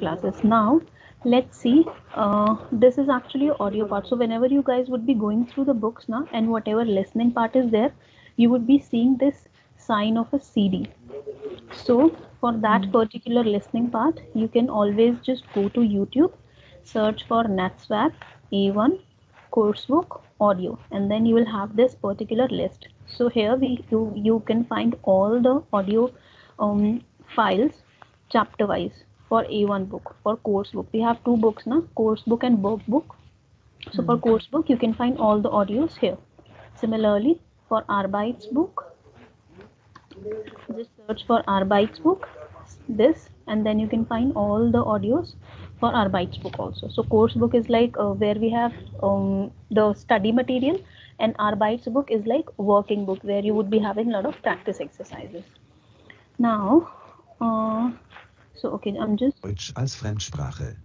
classes. Now let's see, this is actually audio part. So whenever you guys would be going through the books now, and whatever listening part is there, you would be seeing this sign of a CD. So for that particular listening part, you can always just go to YouTube, search for NatSwap A1 coursebook audio, and then you will have this particular list. So here you can find all the audio files chapter wise for A1 book. For course book, we have two books now, course book and workbook. So for course book, you can find all the audios here. Similarly, for Arbeits book, just search for Arbeits book, this, and then you can find all the audios for Arbeits book also. So course book is like where we have the study material, and Arbeits book is like working book where you would be having a lot of practice exercises. Now, so okay, I'm just. Deutsch als Fremdsprache.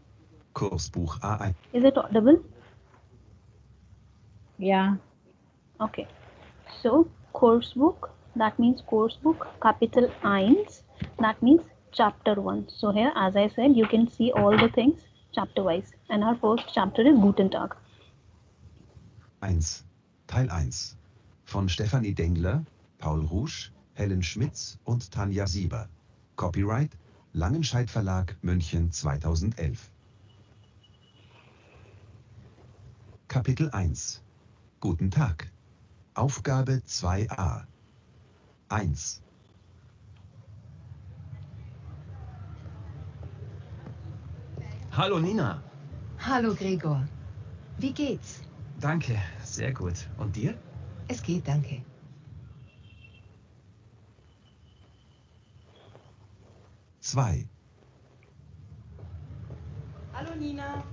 Kursbuch A1. Is it audible? Yeah. Okay. So course book, that means course book, capital 1, that means chapter 1. So here, as I said, you can see all the things chapter wise, and our first chapter is Guten Tag. 1. Teil 1. Von Stefanie Dengler, Paul Rouge, Helen Schmitz und Tanja Sieber. Copyright Langenscheidt Verlag, München 2011. Kapitel 1. Guten Tag. Aufgabe 2a. 1. Hallo Nina. Hallo Gregor. Wie geht's? Danke, sehr gut. Und dir? Es geht, danke. 2. Hallo Nina.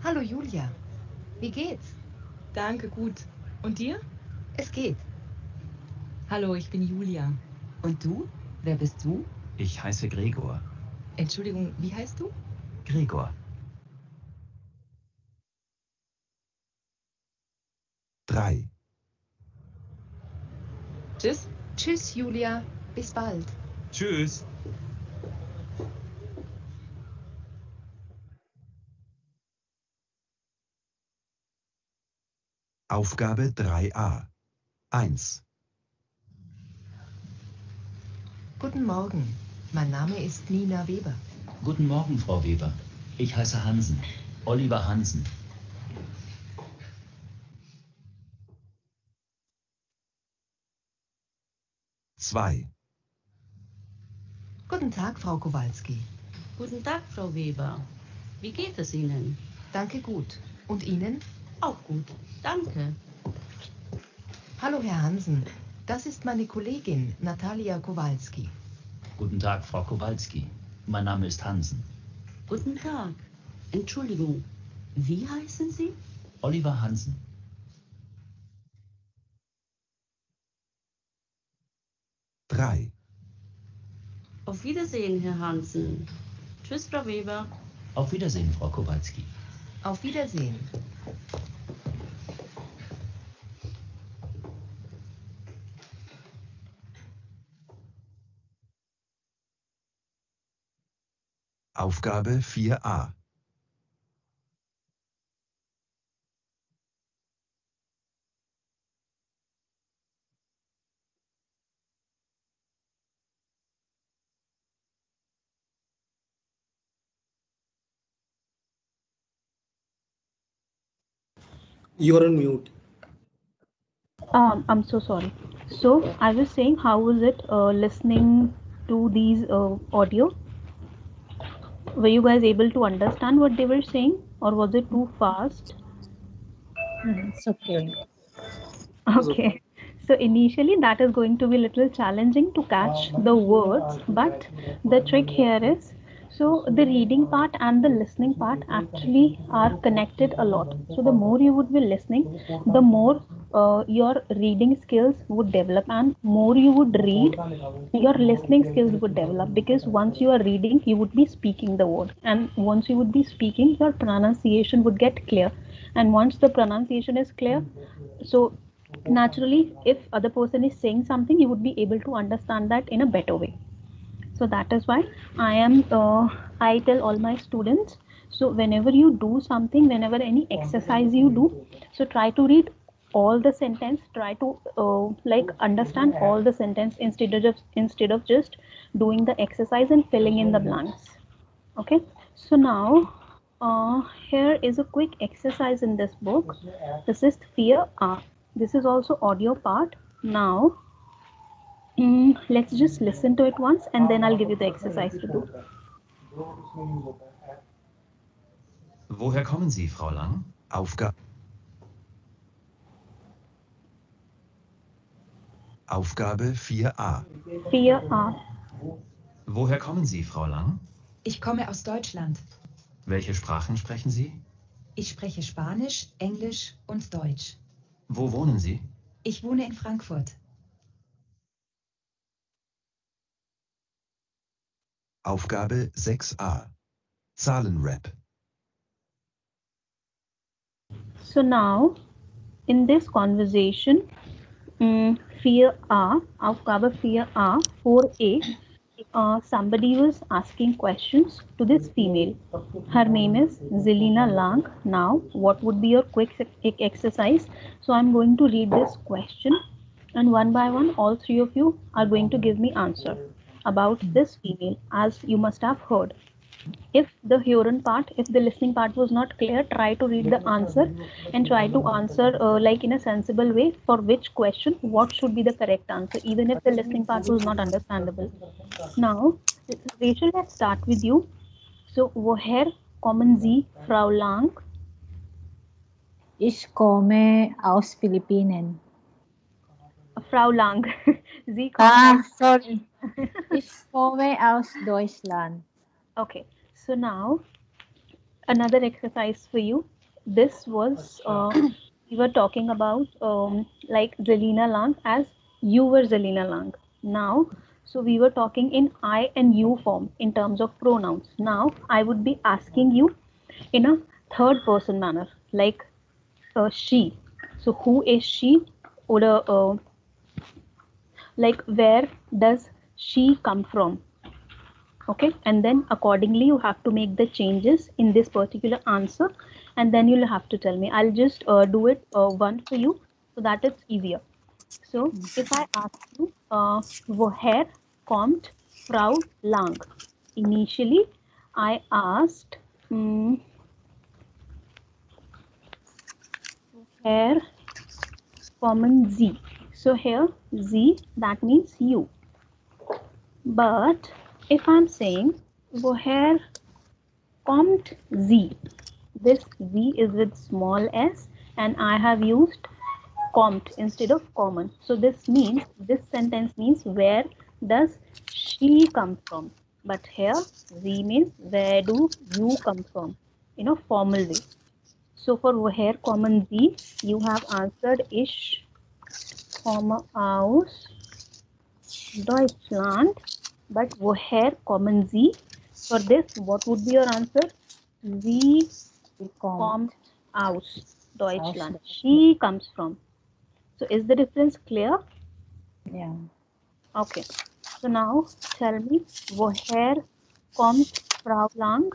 Hallo Julia. Wie geht's? Danke, gut. Und dir? Es geht. Hallo, ich bin Julia. Und du? Wer bist du? Ich heiße Gregor. Entschuldigung, wie heißt du? Gregor. 3. Tschüss. Tschüss Julia. Bis bald. Tschüss. Aufgabe 3a. 1. Guten Morgen. Mein Name ist Nina Weber. Guten Morgen, Frau Weber. Ich heiße Hansen. Oliver Hansen. 2. Guten Tag, Frau Kowalski. Guten Tag, Frau Weber. Wie geht es Ihnen? Danke gut. Und Ihnen? Auch gut, danke. Hallo, Herr Hansen. Das ist meine Kollegin Natalia Kowalski. Guten Tag, Frau Kowalski. Mein Name ist Hansen. Guten Tag. Entschuldigung, wie heißen Sie? Oliver Hansen. 3. Auf Wiedersehen, Herr Hansen. Tschüss, Frau Weber. Auf Wiedersehen, Frau Kowalski. Auf Wiedersehen. Aufgabe 4a. You're on mute. I'm so sorry. So I was saying, how was it listening to these audio? Were you guys able to understand what they were saying, or was it too fast? It's okay. Okay. So initially that is going to be a little challenging to catch the words, but the trick here is, so the reading part and the listening part actually are connected a lot. So the more you would be listening, the more your reading skills would develop, and more you would read, your listening skills would develop, because once you are reading, you would be speaking the word, and once you would be speaking, your pronunciation would get clear, and once the pronunciation is clear, so naturally if other person is saying something, you would be able to understand that in a better way. So that is why I tell all my students, so whenever you do something, whenever any exercise you do, so try to read all the sentence, try to like understand all the sentence instead of just doing the exercise and filling in the blanks. Okay, so now here is a quick exercise in this book. This is fear R. This is also audio part. Now let's just listen to it once and then I'll give you the exercise to do. Woher kommen Sie, Frau Lang? Aufgabe 4a. Fear R. Woher kommen Sie, Frau Lang? Ich komme aus Deutschland. Welche Sprachen sprechen Sie? Ich spreche Spanisch, Englisch und Deutsch. Wo wohnen Sie? Ich wohne in Frankfurt. Aufgabe 6a. Zahlenrap. So now in this conversation, fear R, Aufgabe 4a, 4a, somebody was asking questions to this female. Her name is Zelina Lang. Now what would be your quick exercise? So I'm going to read this question and one by one all three of you are going to give me answer about this female, as you must have heard. If the hearing part, if the listening part was not clear, try to read the answer and try to answer like in a sensible way for which question what should be the correct answer, even if the listening part was not understandable. Now Rachel, let's start with you. So woher kommen Sie, Frau Lang? Ich komme aus Philippinen. Frau Lang. Sie kommen Sorry. Ich komme aus Deutschland. Okay, so now another exercise for you. This was we were talking about like Zelina Lang as you were Zelina Lang. Now, so we were talking in I and you form in terms of pronouns. Now I would be asking you in a third person manner, like she. So who is she? Or like where does she come from? Okay, and then accordingly you have to make the changes in this particular answer and then you'll have to tell me. I'll just do it one for you so that it's easier. So if I ask you woher kommt Frau Lang? Initially I asked woher kommen Sie? So here Sie, that means you. But if I'm saying woher kommt Sie, this Z is with small s and I have used kommt instead of common. So this sentence means where does she come from? But here Z means where do you come from in a formal way. So for woher kommen Sie, you have answered ich komme aus Deutschland. But woher kommen Sie? For this, what would be your answer? Sie kommt aus Deutschland. She comes from. So is the difference clear? Yeah. Okay. So now tell me, woher kommt Frau Lang?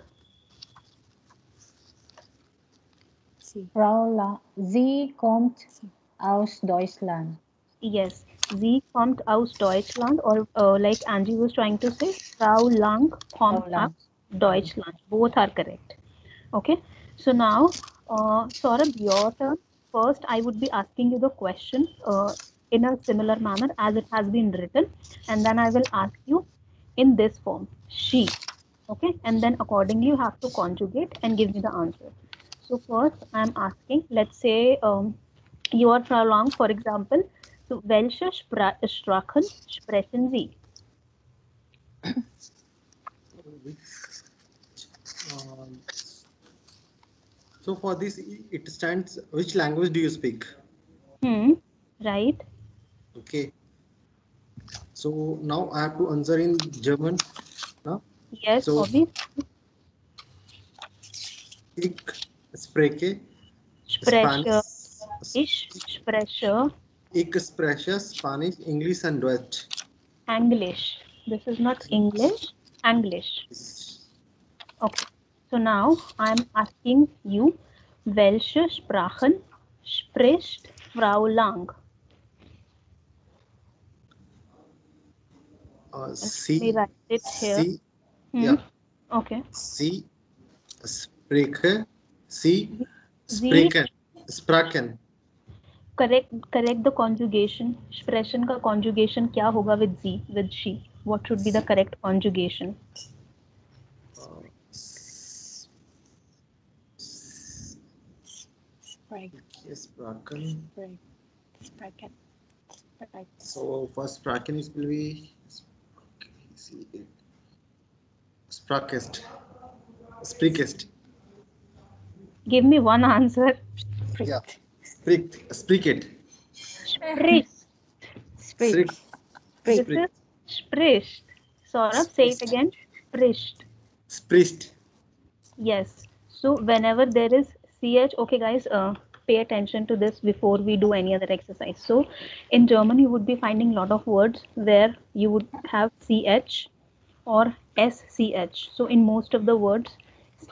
Frau Lang. Sie kommt aus Deutschland. Yes, sie kommt aus Deutschland, or like Angie was trying to say, Frau Lang kommt aus Deutschland. Both are correct. Okay, so now Saurabh, your turn. First, I would be asking you the question in a similar manner as it has been written, and then I will ask you in this form, she. Okay, and then accordingly you have to conjugate and give me the answer. So first, I'm asking, let's say you are Frau Lang, for example. So welche Sprachen sprechen Sie? So for this, it stands, which language do you speak? Right. Okay. So now I have to answer in German. No? Yes, so, obviously. Ich spreche Ich spreche Spanish, English and Deutsch. English. This is not English, English. Okay. So now I'm asking you, welche Sprachen spricht Frau Lang? Let me Sie, write it here. Sie, Hmm. yeah, Okay. Sie spreche, Sie Sie, sprachen. correct the conjugation. Sprechen का conjugation क्या होगा with Z, with she? What should be the correct conjugation? Sprachen. Sprachen. So first sprachen is will be sprachest. Sprichest. Give me one answer. Yeah. Spricht. Spricht. Spricht. This is spricht. Saurabh, say it again. Spricht. Spricht. Yes. So whenever there is ch, okay guys, pay attention to this before we do any other exercise. So in German you would be finding a lot of words where you would have ch or sch. So in most of the words,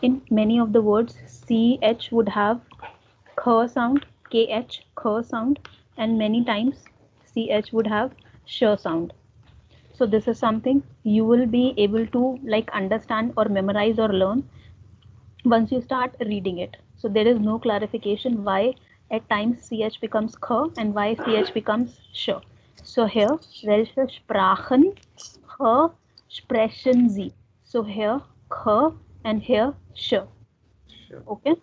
in many of the words, ch would have kh sound, kh, kh sound, and many times ch would have sh sound. So this is something you will be able to like understand or memorize or learn once you start reading it. So there is no clarification why at times ch becomes kh and why ch becomes sh. So here, welche Sprachen kh sprechen Sie? So here kh and here sh. Okay.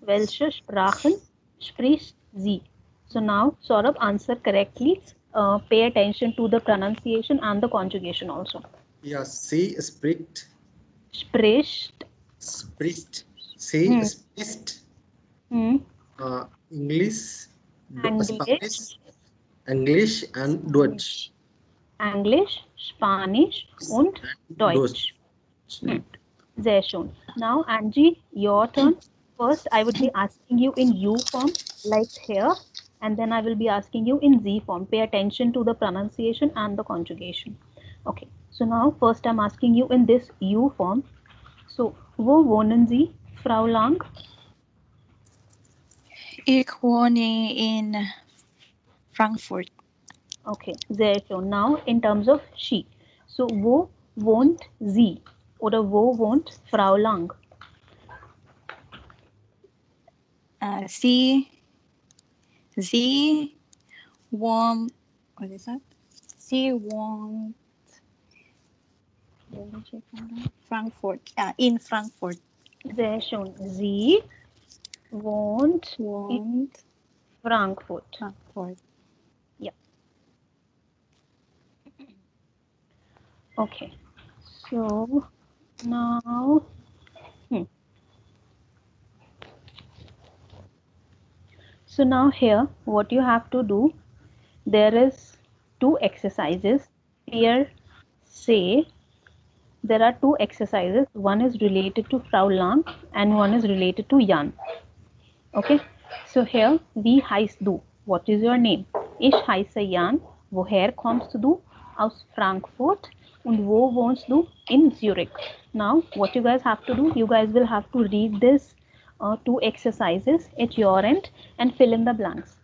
Welche Sprachen spricht sie? So now Saurabh, answer correctly. Pay attention to the pronunciation and the conjugation also. Yeah, sie spricht. Spricht. Spricht. Sie spricht. English, Spanish, English and Deutsch. English, Spanish und Deutsch. Sehr schön. Now, Angie, your turn. First, I would be asking you in U form, like here, and then I will be asking you in Z form. Pay attention to the pronunciation and the conjugation. Okay. So now, first I'm asking you in this U form. So, wo wohnen Sie, Frau Lang? Ich wohne in Frankfurt. Okay, sehr schön. Now, in terms of she. So, wo wohnt sie? Oder wo wohnt Frau Lang? Sie wohnt, what is that? Sie wohnt Frankfurt. In Frankfurt. Sehr schön. Sie wohnt in Frankfurt. Yeah. Okay. So now, so now here, what you have to do, there is two exercises. Here, say, there are two exercises. One is related to Frau Lang and one is related to Jan. Okay. So here, wie heißt du? What is your name? Ich heiße Jan. Woher kommst du? Aus Frankfurt. Und wo wohnst du? In Zurich. Now, what you guys have to do, you guys will have to read this two exercises at your end and fill in the blanks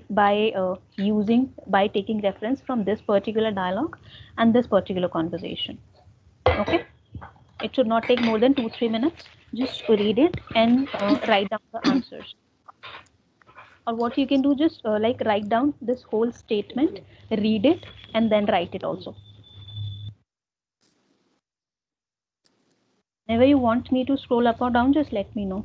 by taking reference from this particular dialogue and this particular conversation. Okay. It should not take more than 2-3 minutes. Just read it and write down the answers. Or what you can do, just like write down this whole statement, read it, and then write it also. Whenever you want me to scroll up or down, just let me know.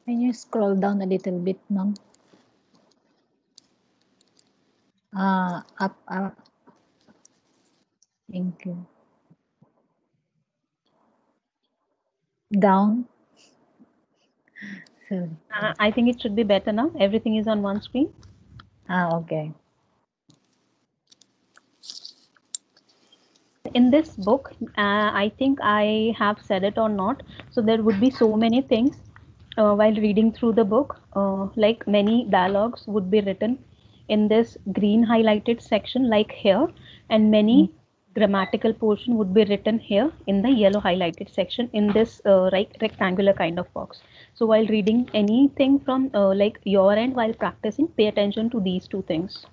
Can you scroll down a little bit, ma'am? Up. Thank you. Down. Sorry. I think it should be better now. Everything is on one screen. Okay. In this book, I think I have said it or not. So there would be so many things while reading through the book. Like many dialogues would be written in this green highlighted section, like here, and many grammatical portion would be written here in the yellow highlighted section in this rectangular kind of box. So while reading anything from like your end while practicing, pay attention to these two things.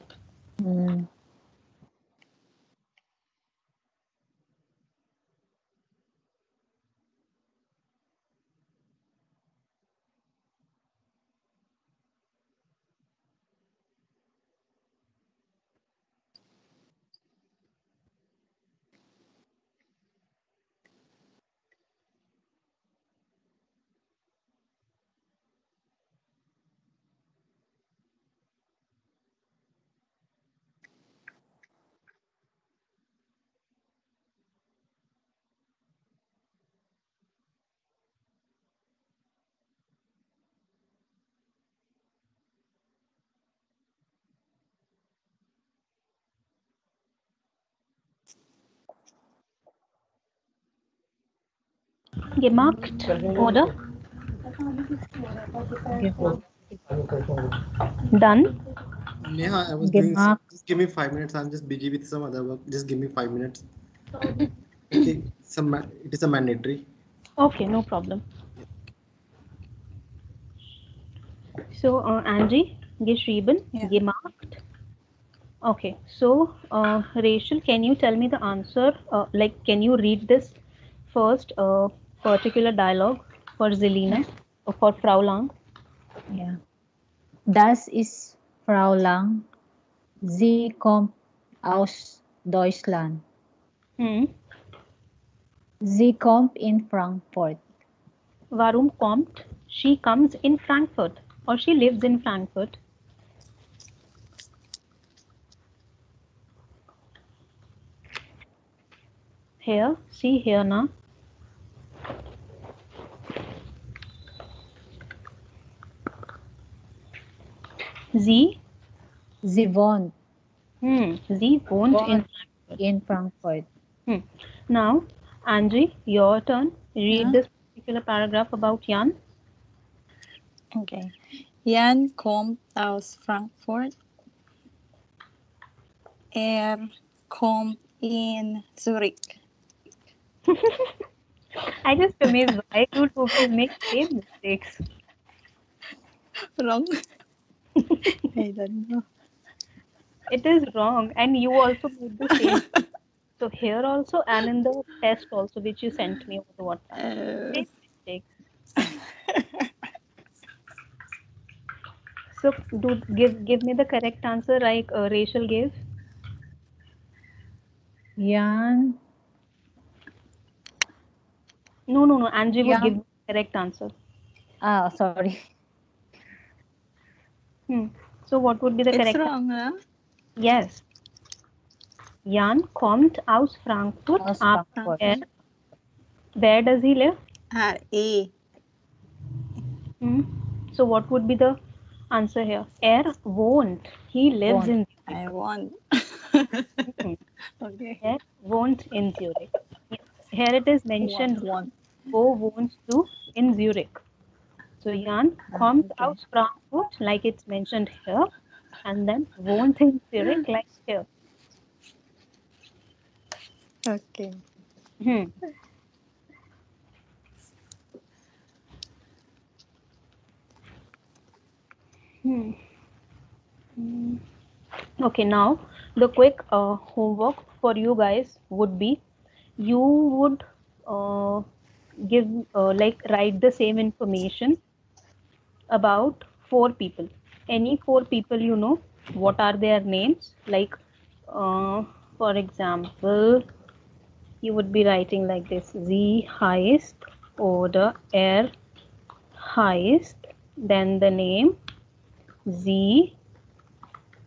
Gemacht, oder? Done. Neha, I was doing. Just give me 5 minutes. I'm just busy with some other work. Just give me 5 minutes. Okay. It is a mandatory. Okay, no problem. So, Angie, geschrieben, gemacht. Okay, so Rachel, can you tell me the answer? Like, can you read this first particular dialogue for Zelina or for Frau Lang? Yeah. Das ist Frau Lang. Sie kommt aus Deutschland. Sie kommt in Frankfurt. Warum kommt? She comes in Frankfurt or she lives in Frankfurt. Here, see here now. Sie wohnt. Sie wohnt in Frankfurt. Now, Angie, your turn. Read this particular paragraph about Jan. Okay. Jan kommt aus Frankfurt. Kommt in Zurich. I just amazed why do two people make same mistakes. Wrong. I don't know. It is wrong, and you also made the same. So here also, and in the test also, which you sent me over the WhatsApp. Same mistakes. So give me the correct answer, like Rachel gave. Jan. No. Angie would give the correct answer. Sorry. So what would be the correct? It's wrong, huh? Yes. Jan kommt aus Frankfurt. Where does he live? A. So what would be the answer here? Wohnt. He lives in Zurich. I won't. Okay. Wohnt in Zurich. Here it is mentioned. Wo wohnst du in Zurich? So Jan kommt aus Frankfurt, like it's mentioned here, and then wohnt in Zurich, like here. Okay. Okay, now the quick homework for you guys would be, you would write the same information about 4 people. Any 4 people you know, what are their names? Like, for example, you would be writing like this: Sie heißt oder heißt then the name, sie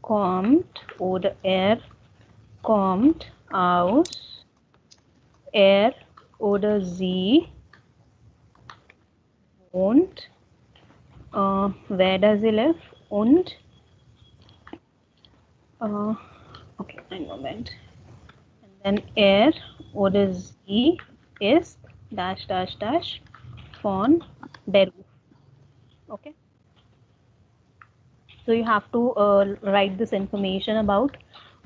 kommt oder kommt aus, oder sie wohnt, where does he live, und okay, ein Moment, and then oder sie ist dash dash dash von Beruf. Okay, so you have to write this information about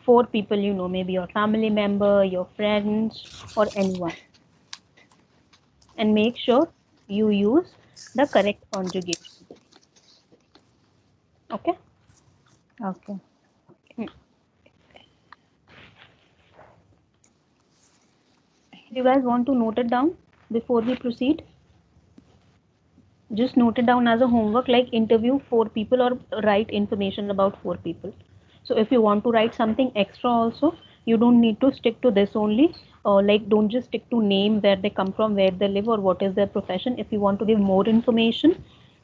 4 people you know, maybe your family member, your friends, or anyone, and make sure you use the correct conjugation. Okay. Okay. You guys want to note it down before we proceed? Just note it down as a homework, like interview 4 people or write information about 4 people. So if you want to write something extra also, you don't need to stick to this only, or like don't just stick to name, where they come from, where they live, or what is their profession. If you want to give more information,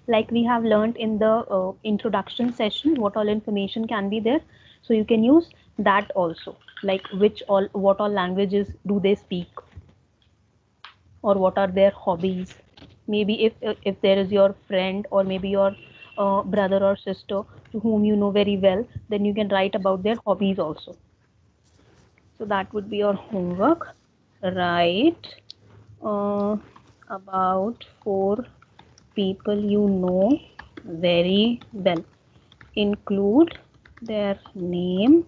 like we have learned in the introduction session, what all information can be there, so you can use that also, like what all languages do they speak, or what are their hobbies. Maybe if there is your friend, or maybe your brother or sister whom you know very well, then you can write about their hobbies also. So that would be your homework. Write about 4 people you know very well. Include their name,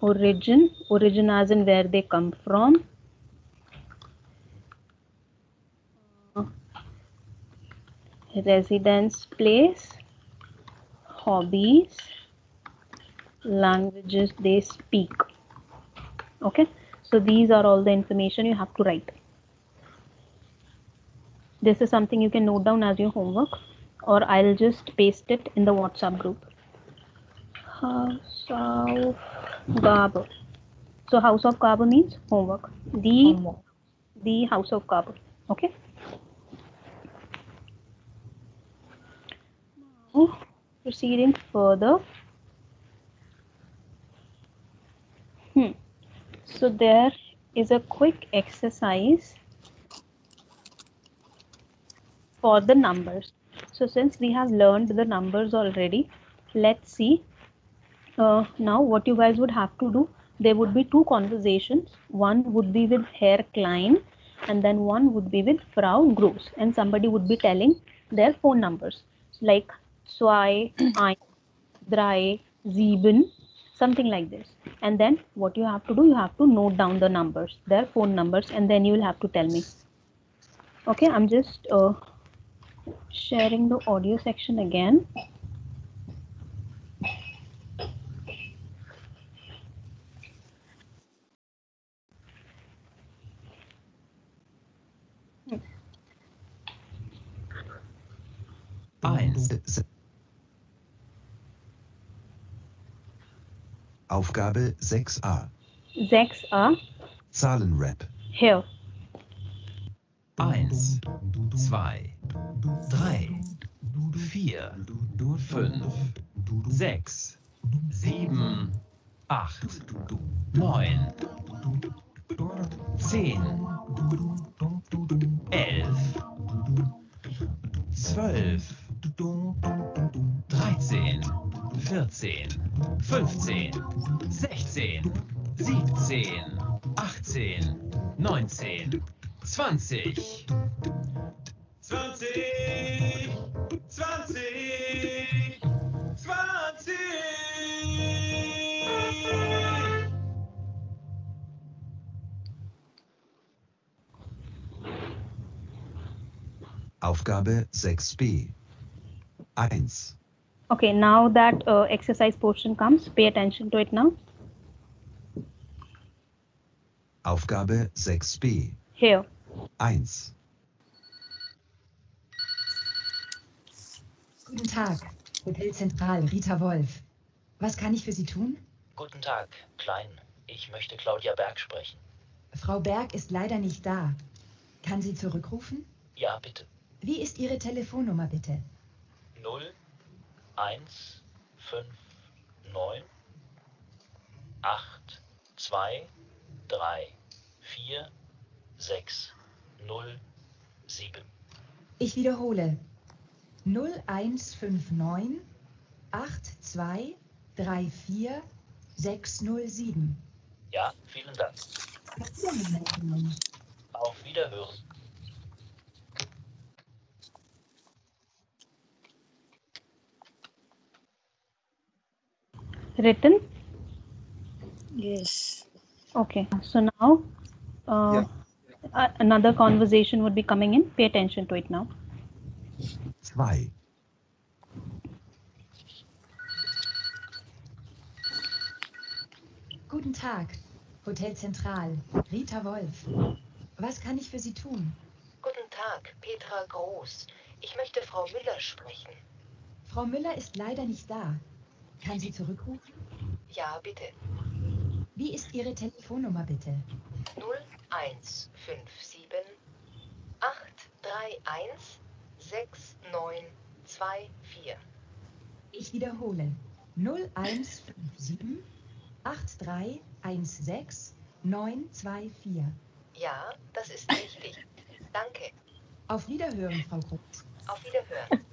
origin as in where they come from, residence place, hobbies, languages they speak. Okay, so these are all the information you have to write. This is something you can note down as your homework, or I'll just paste it in the WhatsApp group. House of Garber. So House of Garber means homework. The House of Garber. Okay. Now proceeding further. So there is a quick exercise for the numbers. So since we have learned the numbers already, let's see now what you guys would have to do. There would be 2 conversations. One would be with Herr Klein, and then one would be with Frau Groß, and somebody would be telling their phone numbers, like 2, 1, 3, 7, something like this. And then what you have to do, you have to note down the numbers, their phone numbers, and then you will have to tell me. Okay, I'm just sharing the audio section again. Aufgabe 6a. 6a. Zahlenrap. Here. 1, 2, 3, 4, 5, 6, 7, 8, 9, 10, 11, 12, 13, 14, 15, 16, 17, 18, 19, 20. 20, 20, 20. Aufgabe 6b. 1. Okay, now that exercise portion comes, pay attention to it now. Aufgabe 6b. Here. 1. Guten Tag, Hotel Zentral, Rita Wolf. Was kann ich für Sie tun? Guten Tag, Klein. Ich möchte Claudia Berg sprechen. Frau Berg ist leider nicht da. Kann sie zurückrufen? Ja, bitte. Wie ist Ihre Telefonnummer bitte? 0, 1, 5, 9, 8, 2, 3, 4, 6, 0, 7. Ich wiederhole. 0159 82 34 607. Ja, vielen Dank. Auf Wiederhören. Written? Yes. Okay. So now another conversation would be coming in. Pay attention to it now. 2, Guten Tag, Hotel Zentral, Rita Wolf. Was kann ich für Sie tun? Guten Tag, Petra Groß. Ich möchte Frau Müller sprechen. Frau Müller ist leider nicht da. Kann sie zurückrufen? Ja, bitte. Wie ist Ihre Telefonnummer bitte? 0157 831 6924. Ich wiederhole. 0157 8316 924. Ja, das ist richtig. Danke. Auf Wiederhören, Frau Groß. Auf Wiederhören.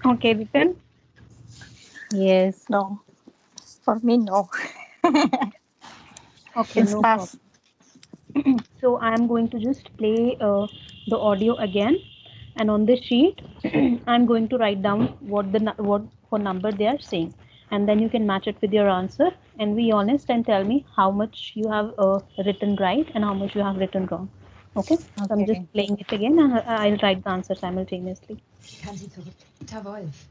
Okay, written? Yes. No. For me, no. Okay, It's no pass. problem. So I am going to just play the audio again, and on this sheet, I'm going to write down what for number they are saying, and then you can match it with your answer and be honest and tell me how much you have written right and how much you have written wrong. Okay? So I'm just playing it again, and I'll write the answer simultaneously. Kann sie zurück? Rita Wolf.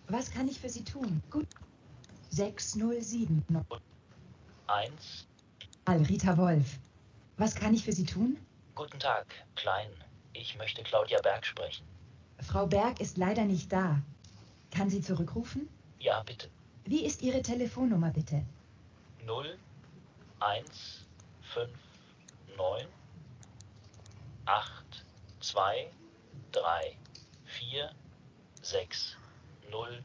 Was kann ich für Sie tun? Gut. 607. 1. Rita Wolf. Was kann ich für Sie tun? Guten Tag, Klein. Ich möchte Claudia Berg sprechen. Frau Berg ist leider nicht da. Kann sie zurückrufen? Ja, bitte. Wie ist Ihre Telefonnummer bitte? 0, 1, 5, 9, 8, 2, 3, 4, 6, 0,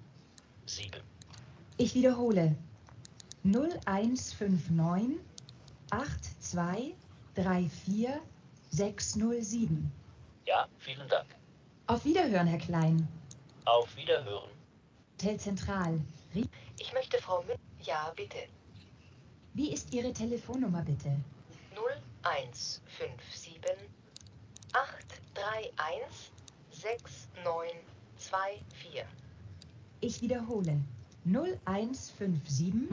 7. Ich wiederhole. 0159 82 34 607. Ja, vielen Dank. Auf Wiederhören, Herr Klein. Auf Wiederhören. Hotel Zentral. Ich möchte Frau Müller. Ja, bitte. Wie ist Ihre Telefonnummer bitte? 0157 831 6924. Ich wiederhole. 0157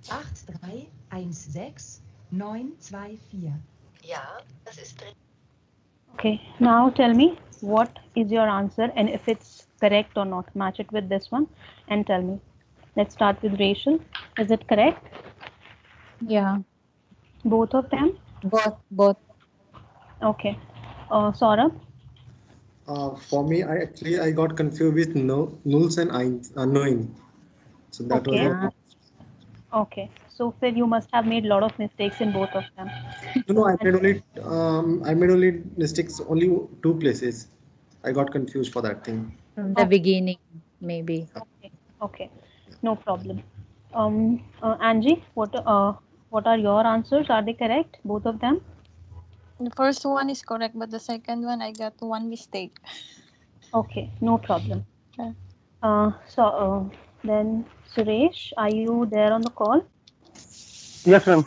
8316 924. Ja, das ist richtig. Okay, now tell me what is your answer and if it's correct or not. Match it with this one and tell me. Let's start with Rachel. Is it correct? Yeah. Both of them? Both. Okay. Saurabh? For me, I got confused with nulls and knowing. So that Okay. was Okay. So Phil, you must have made a lot of mistakes in both of them. no, I made only mistakes only 2 places. I got confused for that thing. From the beginning, maybe. Okay. No problem. Angie, what are your answers? Are they correct? Both of them? The first one is correct, but the second one I got one mistake. Okay, no problem. Okay. Then Suresh, are you there on the call? Yes, ma'am.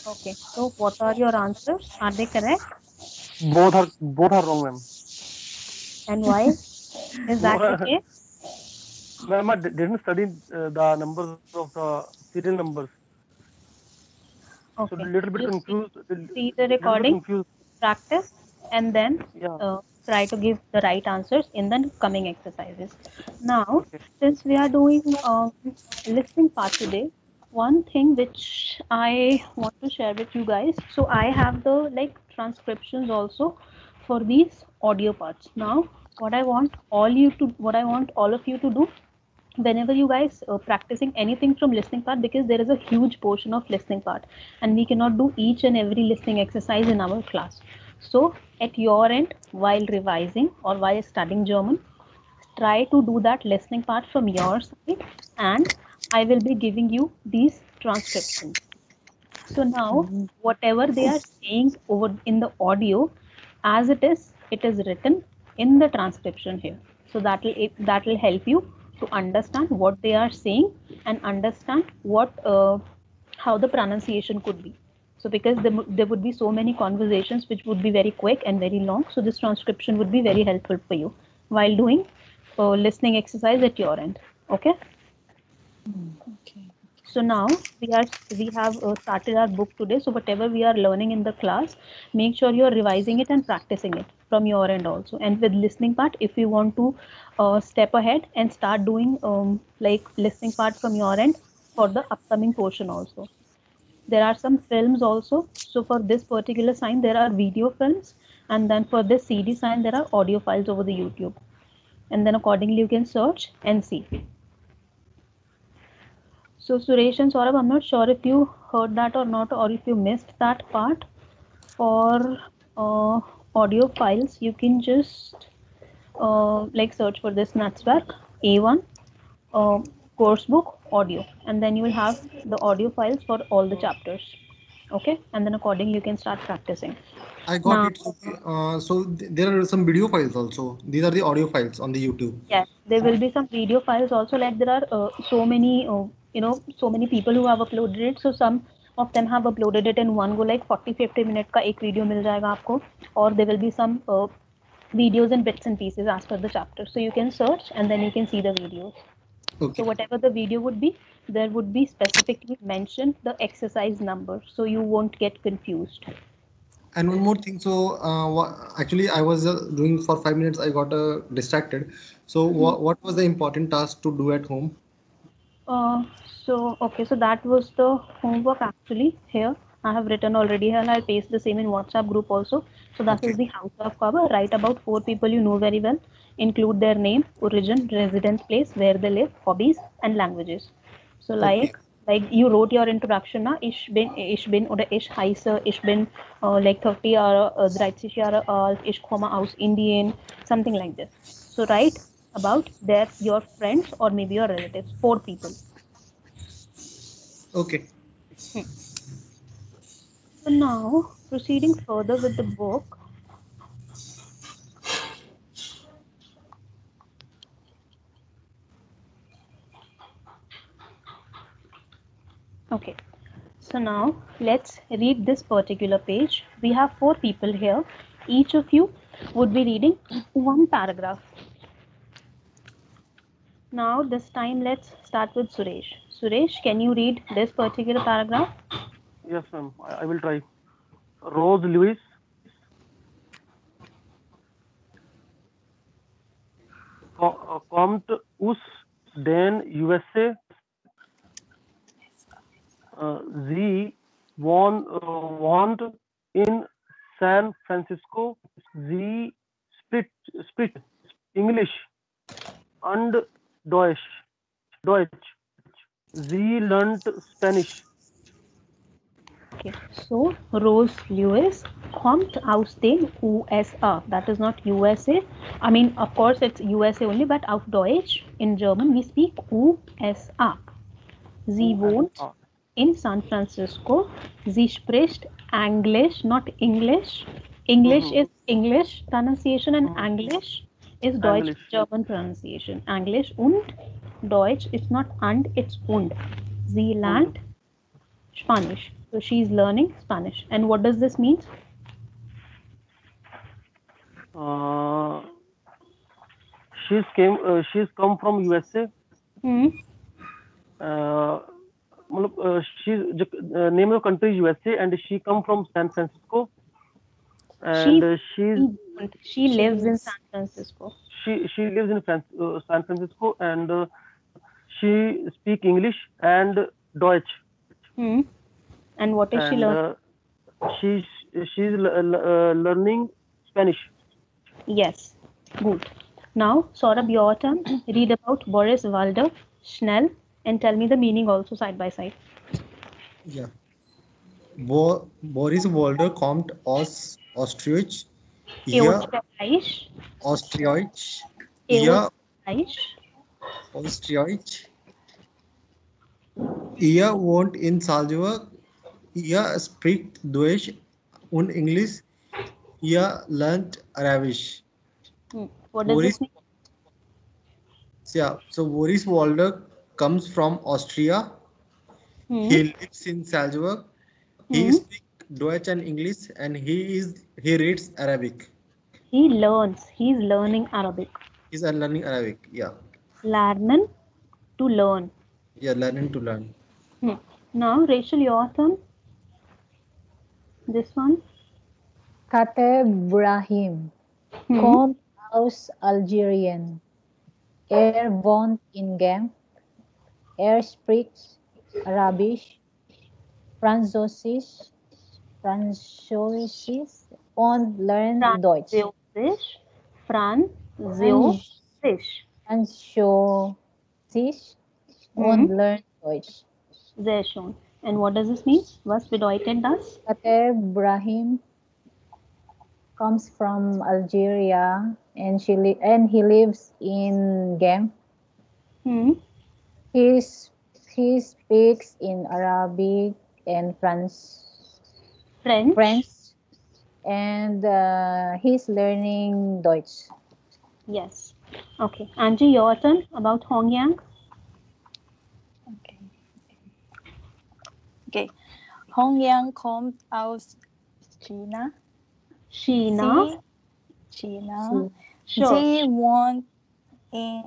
Okay. So what are your answers? Are they correct? Both are wrong, ma'am. And why is that the case? Ma'am, I didn't study the numbers of the serial numbers. Okay. So a little bit confused. See the recording, practice, and then try to give the right answers in the coming exercises. Now, since we are doing listening part today, one thing which I want to share with you guys. So I have the transcriptions also for these audio parts. Now, what I want all of you to do, whenever you guys practicing anything from listening part, because there is a huge portion of listening part and we cannot do each and every listening exercise in our class. So at your end, while revising or while studying German, try to do that listening part from your side, and I will be giving you these transcriptions. So now whatever they are saying over in the audio, as it is written in the transcription here. So that will help you to understand what they are saying and understand what how the pronunciation could be. So because there would be so many conversations which would be very quick and very long, so this transcription would be very helpful for you while doing listening exercise at your end. Okay. Okay. So now we have started our book today. So whatever we are learning in the class, make sure you are revising it and practicing it from your end also. And with listening part, if you want to step ahead and start doing like listening part from your end for the upcoming portion also. There are some films also. So for this particular sign, there are video films, and then for this CD sign, there are audio files over the YouTube. And then accordingly, you can search and see. So Suresh and Saurabh, I'm not sure if you heard that or not, or if you missed that part. For audio files, you can just like search for this Netzwerk A1 course book audio, and then you will have the audio files for all the chapters. Okay, and then accordingly you can start practicing. I got Now, it. So there are some video files also. These are the audio files on the YouTube. yes, there will be some video files also. Like there are so many, so many people who have uploaded it. So some of them have uploaded it in one go, like 40-50 minute का एक video मिल जाएगा आपको. Or there will be some videos and bits and pieces as per the chapter. So you can search and then you can see the videos. Okay. So whatever the video would be, there would be specifically mentioned the exercise number, so you won't get confused. And one more thing. So actually, I was doing for 5 minutes. I got distracted. So what was the important task to do at home? So that was the homework actually here. I have written already here, and I'll paste the same in WhatsApp group also. So that is the house of cover. Write about 4 people you know very well. Include their name, origin, residence place, where they live, hobbies, and languages. So like you wrote your introduction, na? Ich bin oder ich heiße, ich bin like 30 Jahre, 30 Jahre alt, ich komme aus Indien, something like this. So write about your friends or maybe your relatives, 4 people. Okay. So now proceeding further with the book. Okay, so now let's read this particular page. We have 4 people here. Each of you would be reading one paragraph. Now this time let's start with Suresh. Suresh, can you read this particular paragraph? Yes, ma'am. I will try. Rose Lewis. Kommt aus den USA. Sie wohnt in San Francisco. Sie spricht English and Deutsch. Sie lernt Spanish. Okay, so Rose Lewis kommt aus den USA. That is not USA. I mean, of course, it's USA only, but auf Deutsch, in German, we speak USA. Sie wohnt in San Francisco. Sie spricht English, not English. English is English pronunciation and English is Deutsch German pronunciation. English und Deutsch is not and, it's und. Sie lernt Spanish. So she's learning Spanish. And what does this mean? She's come from USA. She's name of country is USA, and she come from San Francisco. And she lives in San Francisco. She lives in San Francisco, and she speak English and Deutsch. And what is she learning? She's learning Spanish. Yes, good. Now, Saurabh, your turn. Read about Boris Waldau, Schnell, and tell me the meaning also side by side. Yeah. Boris Walder kommt aus Österreich. Österreich. Österreich. Österreich. Österreich. Ihr wohnt in Salzburg. Ihr spricht Deutsch und Englisch. Ihr lernt Arabisch. What does this mean? Yeah, so Boris Walder comes from Austria. He lives in Salzburg. He speaks Deutsch and English, and he reads Arabic. He learns. He's learning Arabic. He's learning Arabic. Yeah. Lernen, to learn. Yeah, learning to learn. Now, Rachel, your turn. This one. Kate Brahim kommt aus Algerien. Wohnt in Genf. Spricht Arabisch, Französisch und lernt Deutsch. Französisch und lernt Deutsch. Sehr schön. And what does this mean? Was bedeutet das? Kate Brahim comes from Algeria and he lives in Genf. He speaks in Arabic and French, and he's learning Deutsch. Yes. Okay. Angie, your turn about Hongyang. Okay. Hongyang kommt aus China. China. China. They wohnt in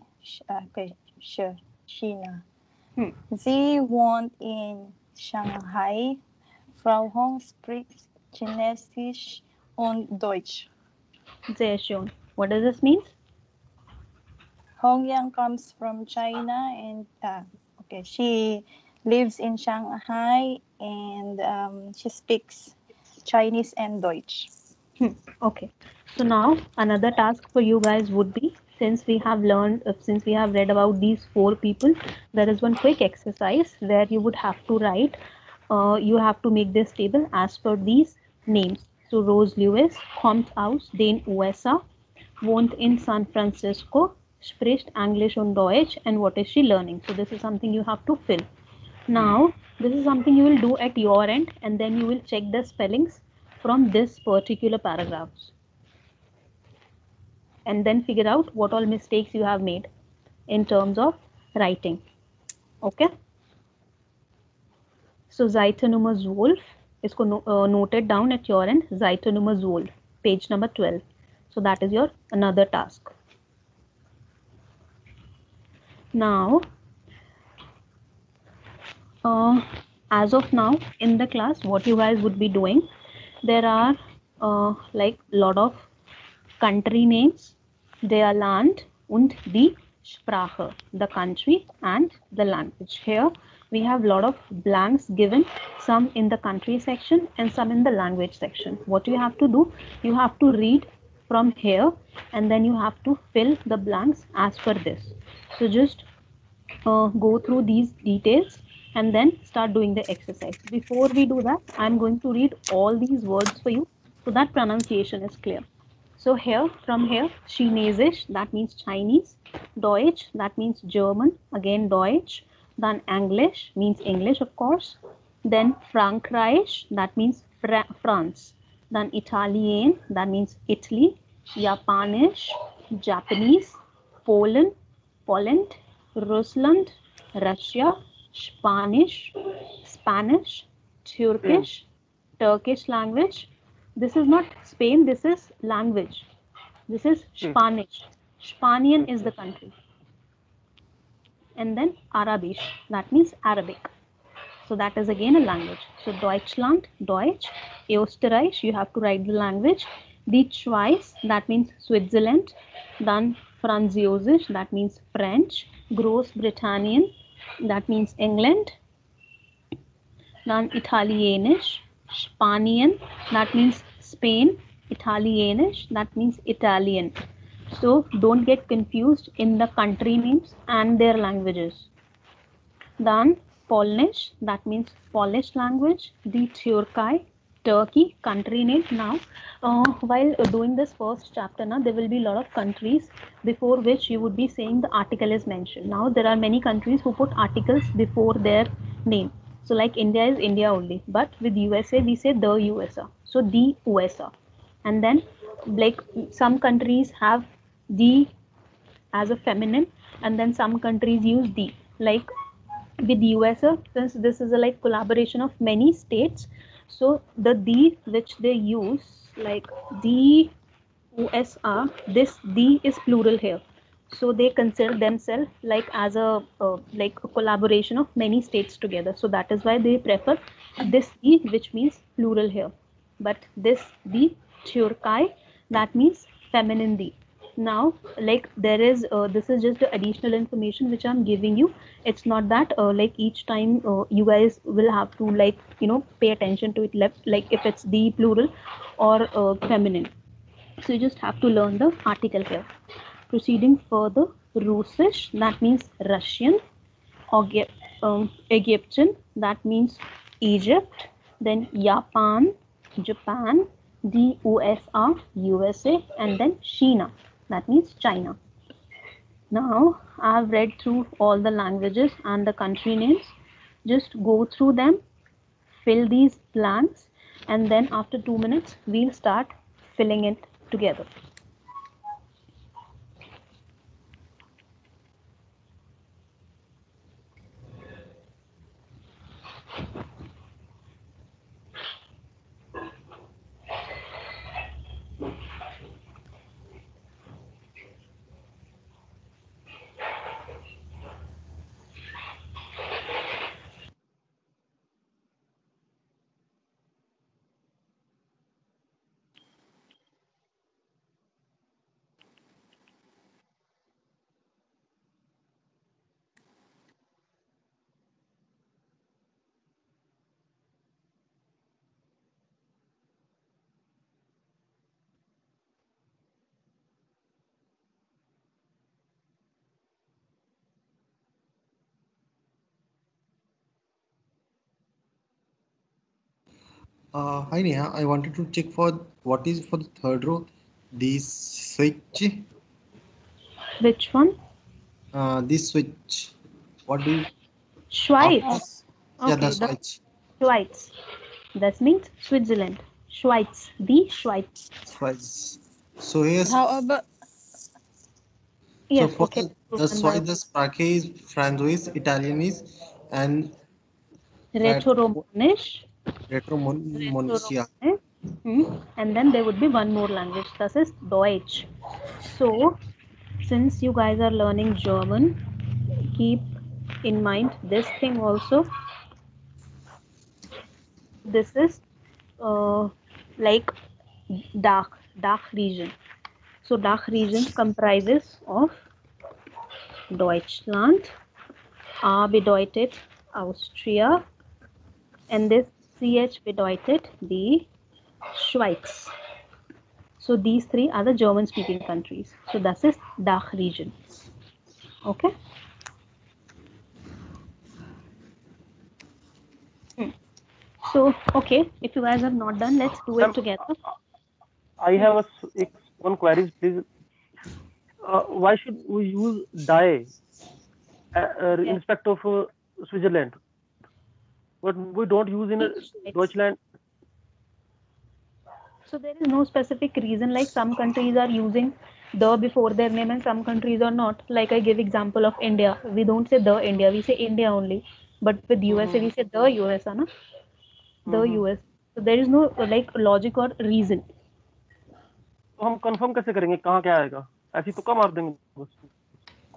China. Sie wohnt in Shanghai. Frau Hong spricht Chinesisch und Deutsch. Sehr schön. What does this mean? Hongyang comes from China and she lives in Shanghai and she speaks Chinese and Deutsch. Okay. So now another task for you guys would be, since we have read about these 4 people, there is one quick exercise where you would have to write, you have to make this table as per these names. So Rose Lewis kommt aus den USA, wohnt in San Francisco, spricht Englisch und Deutsch, and what is she learning? So this is something you have to fill. Now this is something you will do at your end, and then you will check the spellings from this particular paragraphs, and then figure out what all mistakes you have made in terms of writing. Okay. So Zeiturnummer 12, isko noted down at your end. Zeiturnummer 12, page number 12. So that is your another task. Now, as of now in the class, what you guys would be doing, there are like lot of country names, der Land und die Sprache, the country and the language. Here we have a lot of blanks given, some in the country section and some in the language section. What you have to do, you have to read from here and then you have to fill the blanks as per this. So just go through these details and then start doing the exercise. Before we do that, I'm going to read all these words for you so that pronunciation is clear. So here, from here, Chinesisch, that means Chinese. Deutsch, that means German, again Deutsch. Then English, means English, of course. Then Frankreich, that means France. Then Italien, that means Italy. Japanisch, Japanese. Poland, Russia, Russia. Spanish, Turkish language. This is not Spain, this is language. This is Spanish. Spanian is the country. And then Arabisch, that means Arabic. So that is again a language. So Deutschland, Deutsch. Österreich, you have to write the language. Die Schweiz, that means Switzerland. Then Französisch, that means French. Großbritannien, that means England. Then Italienisch, Spanian, that means Spain. Italienisch, that means Italian. So don't get confused in the country names and their languages. Then Polnish, that means Polish language. The Turkai, Turkey, country name. Now, while doing this first chapter, now there will be a lot of countries before which you would be saying the article is mentioned. Now, there are many countries who put articles before their name. So, like India is India only, but with USA we say the USA. So, the USA, and then like some countries have the as a feminine, and then some countries use the, like with USA, since this is a like collaboration of many states, so the which they use, like the USA, this the is plural here, so they consider themselves like as a like a collaboration of many states together, so that is why they prefer this the, which means plural here. But this the Turkai, that means feminine the. Now, like there is this is just the additional information which I'm giving you. It's not that like each time you guys will have to like pay attention to it, like if it's the plural or feminine. So you just have to learn the article here. Proceeding further, Russisch, that means Russian. Egyptian, that means Egypt. Then Japan, Japan. The USA, USA, and then China, that means China. Now I've read through all the languages and the country names. Just go through them, fill these blanks, and then after 2 minutes we'll start filling it together. Hi Neha, I wanted to check for what is for the third row, the switch. Which one? This switch. What do you? Schweiz. Yeah, Okay, the the switch. Schweiz. That means Switzerland. Schweiz. The Schweiz. Switch. So here's How about Yes, for okay. the Switch, the Sprache is Francois, Italian is, and Retro-Romanish. Retro-Monish, yeah. And then there would be one more language, that is Deutsch. So, since you guys are learning German, keep in mind this thing also. This is like Dach region. So Dach region comprises of Deutschland, A bedeutet Austria, and this CH bedeutet die Schweiz. So these three are the German speaking countries. So that is Dach region. Okay. So okay, if you guys are not done, let's do it together. I have one query, please. Why should we use die in respect of Switzerland, but we don't use in Deutschland? So there is no specific reason, like some countries are using the before their name and some countries are not. Like I give example of India. We don't say the India, we say India only. But with USA we say the USA, na? The US. So there is no like logic or reason. तो हम confirm कैसे करेंगे कहाँ क्या आएगा? ऐसी तो कम मार देंगे बस.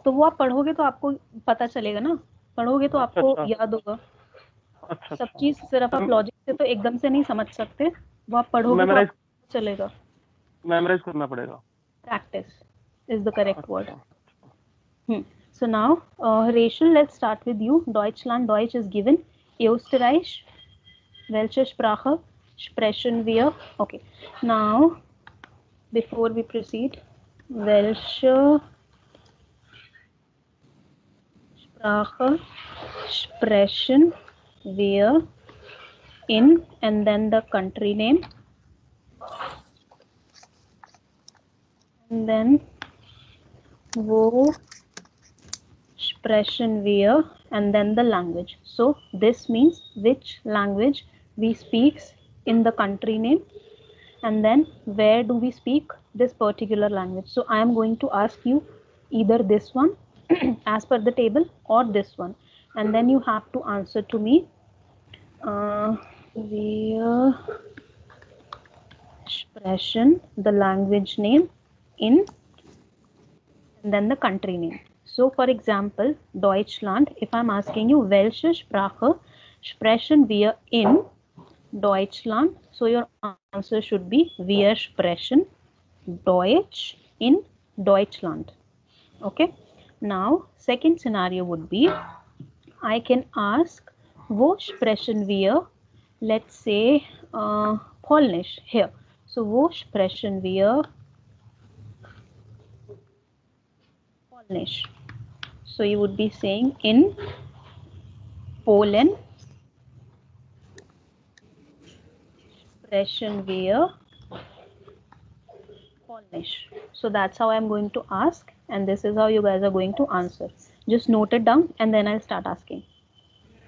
तो वो आप पढ़ोगे तो आपको पता चलेगा ना, पढ़ोगे तो आपको याद होगा. सब चीज सिर्फ आप लॉजिक से तो एकदम से नहीं समझ सकते, वो आप पढ़ोगे तो आपको चलेगा. मेमोराइज करना पड़ेगा. Practice is the correct word. So now, Rachel, let's start with you. Deutschland, Deutsch is given. Österreich, welche Sprache sprechen wir? Okay. Now, before we proceed, welche Sprache, Sprechen wir in, and then the country name, and then wo sprechen wir, and then the language. So this means which language we speak in the country name, and then where do we speak this particular language. So I am going to ask you either this one as per the table or this one, and then you have to answer to me. Wir sprechen, the language name, in, and then the country name. So for example, Deutschland, if I'm asking you welche Sprache sprechen wir in Deutschland, so your answer should be wir sprechen Deutsch in Deutschland. Okay, now second scenario would be, I can ask wo sprechen wir, let's say Polnish here. So wo sprechen wir Polnish? So you would be saying in Polen sprechen wir Polnish. So that's how I'm going to ask, and this is how you guys are going to answer. Just note it down and then I'll start asking.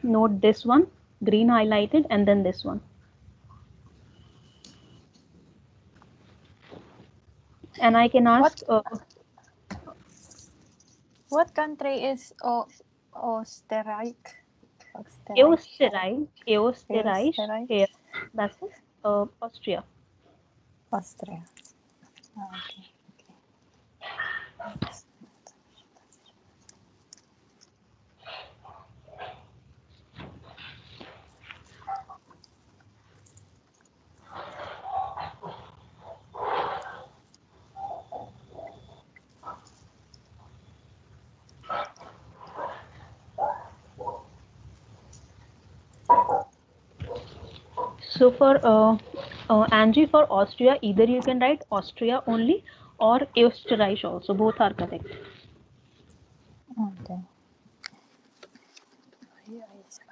Note this one, green highlighted, and then this one. And I can ask what country is Österreich? Österreich. Here, that's it. Austria. Austria. Okay. So for Angie, for Austria, either you can write Austria only or Österreich also. Both are correct. Okay.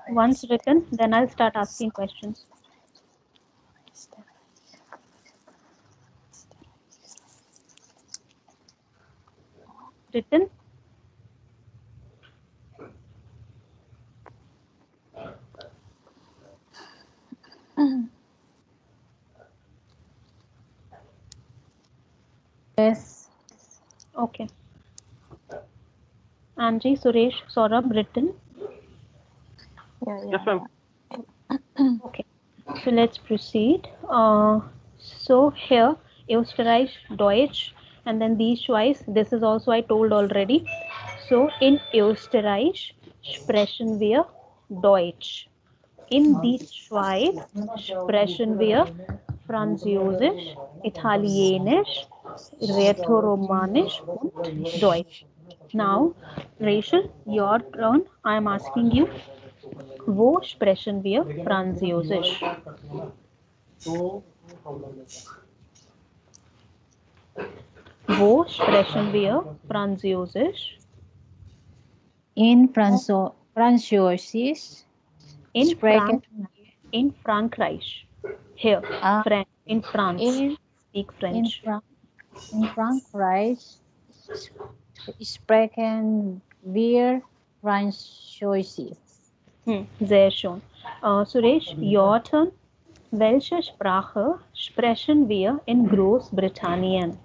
Once written, then I'll start asking questions. Written? Yes. Okay. Angie, Suresh, Saurabh, written? Yes, ma'am. Okay. So let's proceed. So here, Österreich, Deutsch, and then these twice. This is also I told already. So in Österreich sprechen wir Deutsch. In die Schweiz sprechen wir Französisch, Italienisch, Rätoromanisch und Deutsch. Now, Rachel, your turn. I am asking you, wo sprechen wir Französisch? Wo sprechen wir Französisch? In Französisch. In Frankreich. Here, in France. Speak French. In Frankreich sprechen wir Französisch. Sehr schön. Suresh, your turn. Welche Sprache sprechen wir in Großbritannien?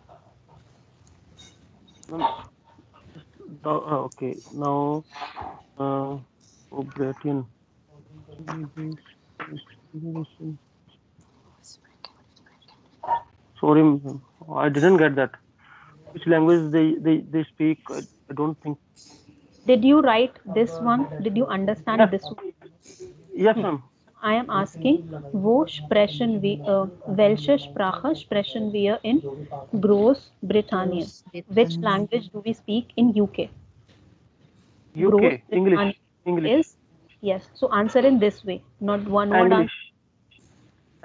Okay, now Britain. Sorry, I didn't get that. Which language they speak? I don't think. Did you write this one? Did you understand this one? Yes, ma'am. I am asking, wo sprechen wir, welche Sprache sprechen wir in Großbritannien? Which language do we speak in UK? UK, English. Is, yes. So answer in this way, not one word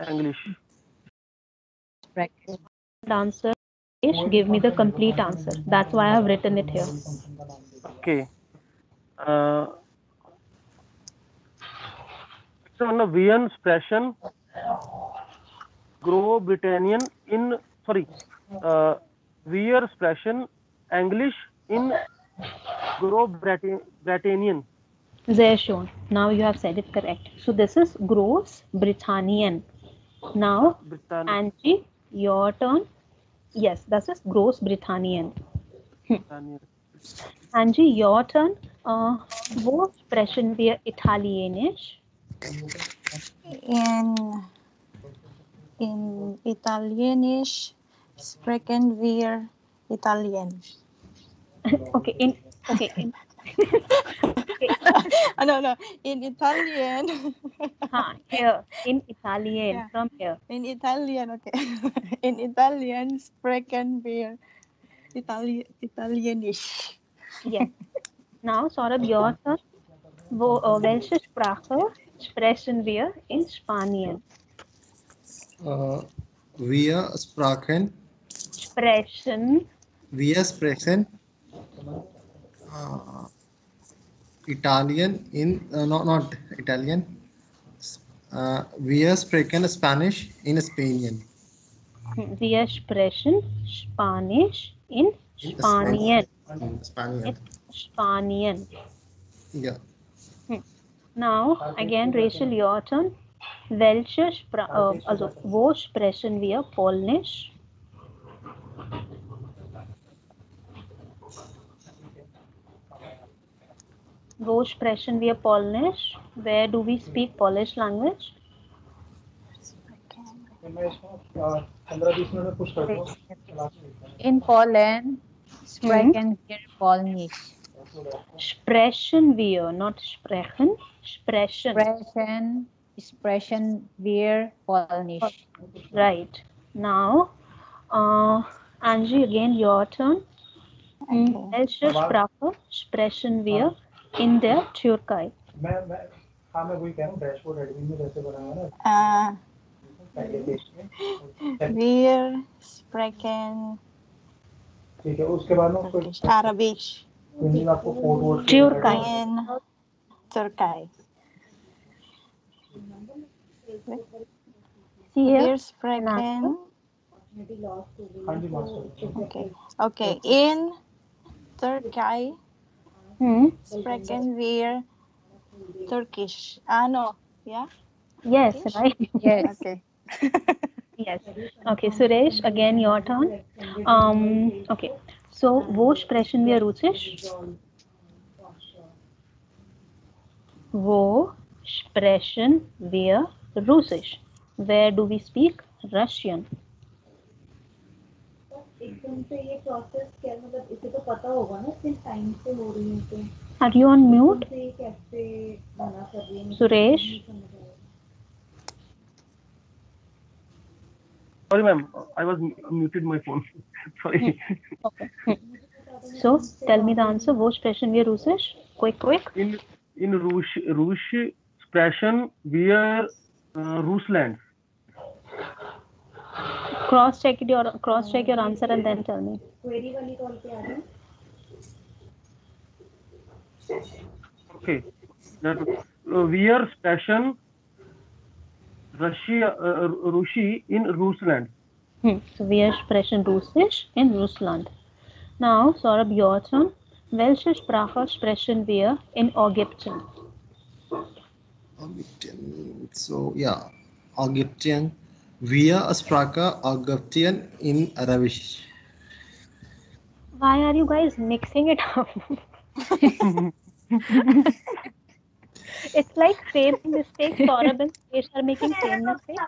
English. Answer. Give me the complete answer. That's why I have written it here. Okay. It's on a Vian expression. Grow-Britannian in Weir expression English in Grow-Britannian. There shown. Now you have said it correct. So this is Gross Britannian. Now, Angie, your turn. Yes, this is Gross Britannian. Angie, your turn. Wo sprechen wir Italienisch? In Italienisch sprechen wir Italien. Okay, in no, in Italian. Here, in Italian, Yeah. from here. In Italian, okay. In Italian sprechen wir Italienisch. Yes. Now, Saurabh, your turn. Welche Sprache sprechen wir in Spanien? Wir sprechen Italian in not Italian. Wir sprechen Spanish in Spanian. Wir sprechen Spanisch in Spanien. Spanien. Yeah. Now, again, Rachel, your turn. Wo sprechen wir Polnisch? Wo sprechen wir Polnisch? Where do we speak Polish language? In Poland, sprechen wir Polnisch. Sprechen wir, not sprechen. Sprechen wir Polnisch. Right. Now, Angie, again, your turn. Welche Sprache sprechen wir in der Türkei? Wir sprechen Arabisch. Türkei. In Türkei. Wir sprechen. Okay. In Türkei sprechen wir Turkish. No. Yeah. Yes, Turkish? right. Yes. Okay. Yes. Okay, Suresh, again your turn. Okay. So, wo sprechen wir Russisch? Wo sprechen wir Russisch? Where do we speak Russian? एकदम से ये process क्या मतलब इसे तो पता होगा ना किस टाइम से हो रही है तो Are you on mute? से ये कैसे मना कर रही है Suresh? Sorry, ma'am. I was muted my phone. Sorry. Okay. So, tell me the answer. Wo sprechen wir Russisch? Quick. In Russisch sprechen wir Russland. Cross check your answer and then tell me. Query वाली call पे आ जाओ Okay. Wir sprechen Russisch in Russland. So, wir sprechen Russisch in Russland. Now, Saurabh, your turn. Welche Sprache sprechen wir in Ägypten? So, yeah. Ägyptian. Wir sprechen Ägyptian in Arabisch. Why are you guys mixing it up? It's like same mistake. Saurabh and Suresh are making same mistakes,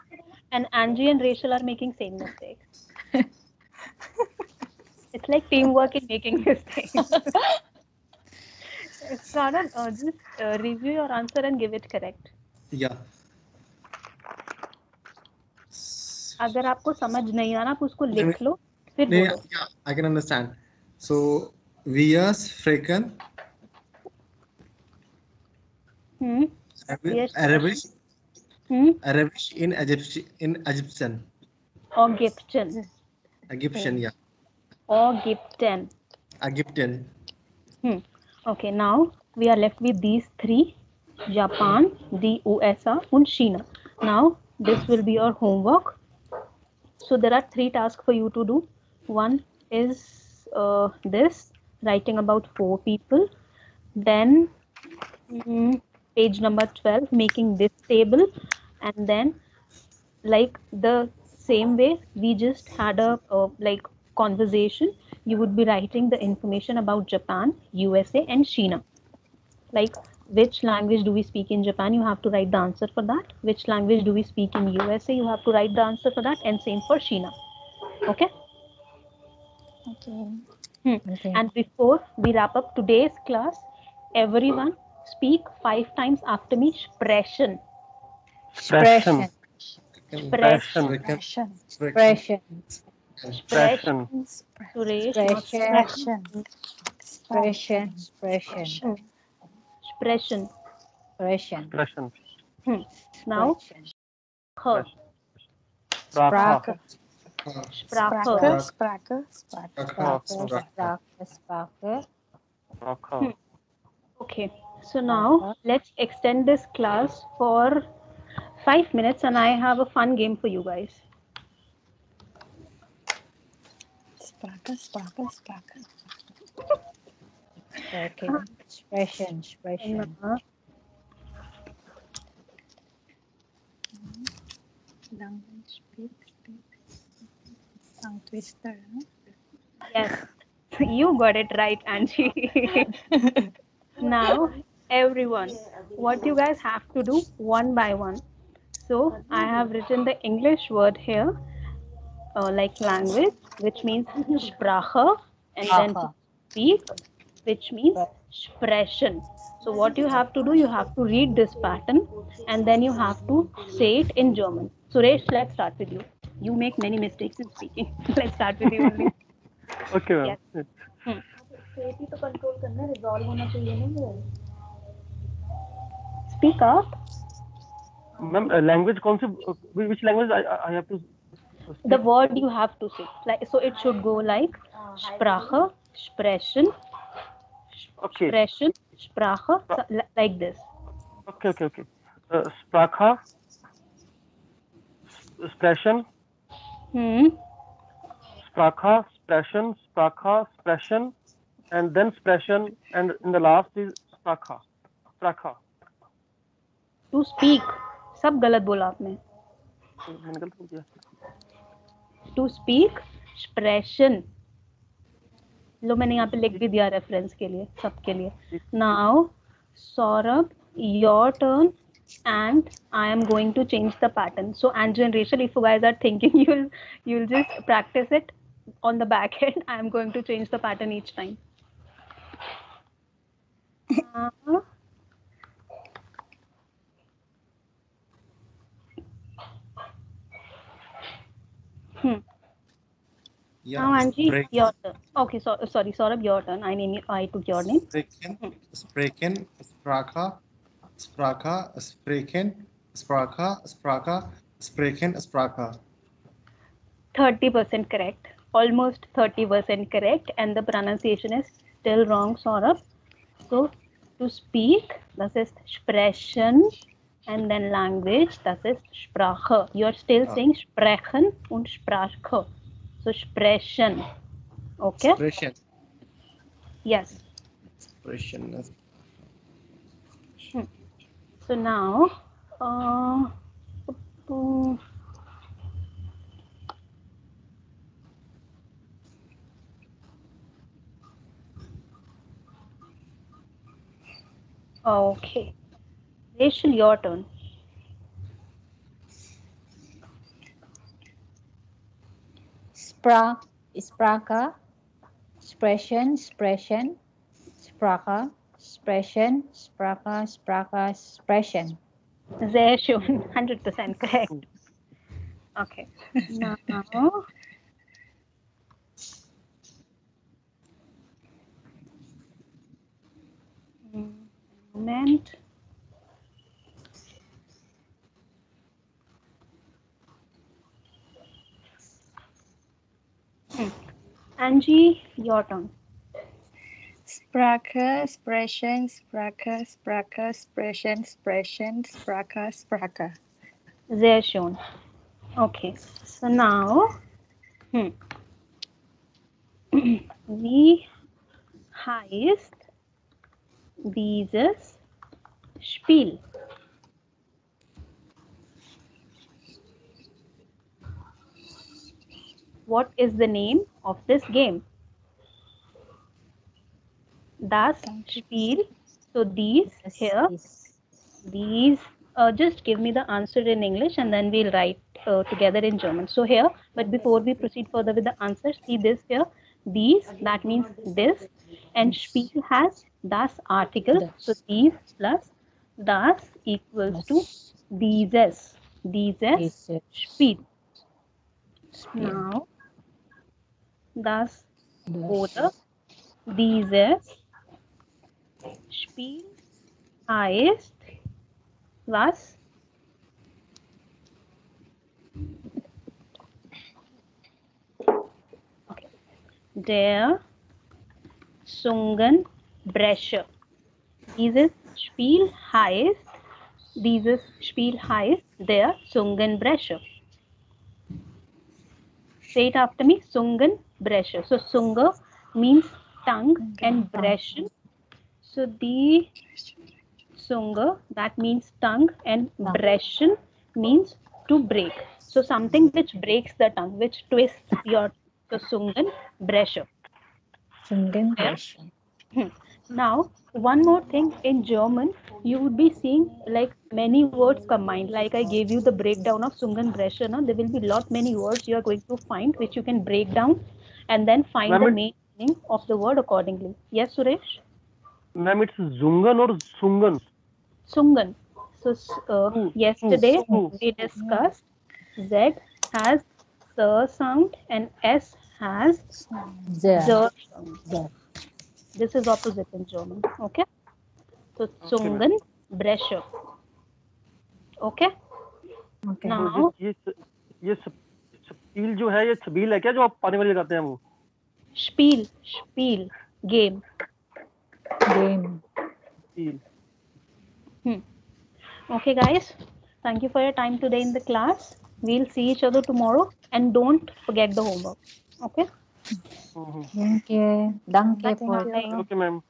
and Angie and Rachel are making same mistakes. It's like teamwork in making mistakes. Saurabh, just review your answer and give it correct. Yeah. अगर आपको समझ नहीं आ रहा आप उसको लिख लो फिर बोलो. Yeah, I can understand. So, wir sprechen Arabisch in Egyptian. Egyptian, yeah. Egyptian. Egyptian. Okay, now we are left with these three: Japan, the USA, and China. Now this will be your homework. So there are three tasks for you to do. One is this, writing about 4 people. Then page number 12, making this table. And then, like the same way we just had a like conversation, you would be writing the information about Japan, USA, and China. Like, which language do we speak in Japan? You have to write the answer for that. Which language do we speak in USA? You have to write the answer for that. And same for China. Okay? Okay. Okay. And before we wrap up today's class, everyone speak 5 times after me. Sprechen. Expression. Sprechen. Expression. Sprechen. Expression. Suresh, not Expression. Sprechen. Expression. Sprechen. Expression. Expression. Now, H. Sprache. Sprache. Sprache. Sprache. Okay, so now let's extend this class for 5 minutes, and I have a fun game for you guys. Sprache. Expression. Language, speak. Tongue twister. Yes, you got it right, Angie. Now, everyone, what you guys have to do one by one. So, I have written the English word here, like language, which means Sprache, and then to speak, which means sprechen. So, what you have to do, you have to read this pattern, and then you have to say it in German. Suresh, let's start with you. You make many mistakes in speaking. Let's start with you only. Okay, ma'am. Yes. State ही तो control करना है, resolve होना चाहिए ना वो. Speak up. Ma'am, language कौन सी, which language I have to speak? The word you have to say. Like, so it should go like Sprache, Sprechen, Okay. Sprechen, Sprache, like this. Okay. Sprache, Sprechen, Sprache, Sprechen, Sprache, Sprechen, and then Sprechen, and in the last is Sprache. Sprache. To speak. सब गलत बोला आपने. मैंने गलत बोल दिया. To speak, Sprechen. लो मैंने यहाँ पे लिख भी दिया रेफरेंस के लिए, सबके लिए. Now, Saurabh, your turn, and I am going to change the pattern. So, Angie and Rachel, if you guys are thinking, you'll just practice it on the back end. I am going to change the pattern each time. Yeah, Now, Angie, your turn. Okay, sorry, Saurabh, your turn. I took your name. Sprechen, Sprache, Sprechen, Sprache, Sprechen, Sprache. 30% correct. Almost 30% correct, and the pronunciation is still wrong, Saurabh. So, to speak, das ist Sprechen, and then language, das ist Sprache. You are still saying Sprechen und Sprache. So, Sprechen. Okay? Sprechen. Yes. Sprechen. So, now, okay. Rachel, your turn. Sprache, Sprechen, Sprache, Sprechen, Sprache, Sprechen. Sehr schön, 100% correct. Okay. Now, moment. Angie, your turn. Sprache, Sprechen, Sprache, Sprache, Sprechen, Sprechen, Sprache, Sprache. Sehr schön. Okay, so now wie heißt dieses Spiel? What is the name of this game? Das Spiel. So these here, these, just give me the answer in English and then we'll write together in German. So here, but before we proceed further with the answer, see this here, these, that means this, and Spiel has das article. So these plus das equals to dieses. Dieses Spiel. Now, das oder dieses Spiel heißt was? Okay. Der Zungenbrecher. Dieses Spiel heißt der Zungenbrecher. Say it after me, Zungenbrecher. So Zunge means tongue and Brechen. So the Zunge, that means tongue, and Brechen means to break. So something which breaks the tongue, which twists your Zungenbrecher. Zungenbrecher. Now, one more thing, in German, you would be seeing like many words combined. Like I gave you the breakdown of Zungenbrecher. Now, there will be many words you are going to find which you can break down and then find the main meaning of the word accordingly. Yes, Suresh? Ma'am, it's Zungan or Sungan? Sungan. So yesterday we discussed Z has S sound and S has Z sound. This is opposite in German. Okay. So Zungenbrecher. Okay. Now ये spill जो है, ये छबील है क्या जो आप पानी वाली लगाते हैं वो? Spiel, game. Okay, guys. Thank you for your time today in the class. We'll see each other tomorrow, and don't forget the homework. Okay. Danke. Danke for Okay, ma'am.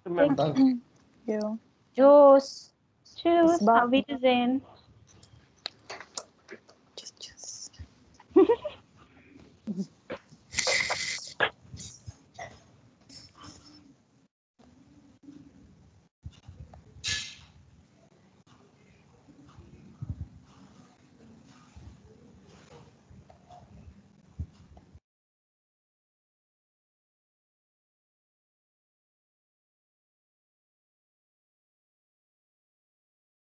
Thank you. Tschüss. Tschüss. Auf Wiedersehen.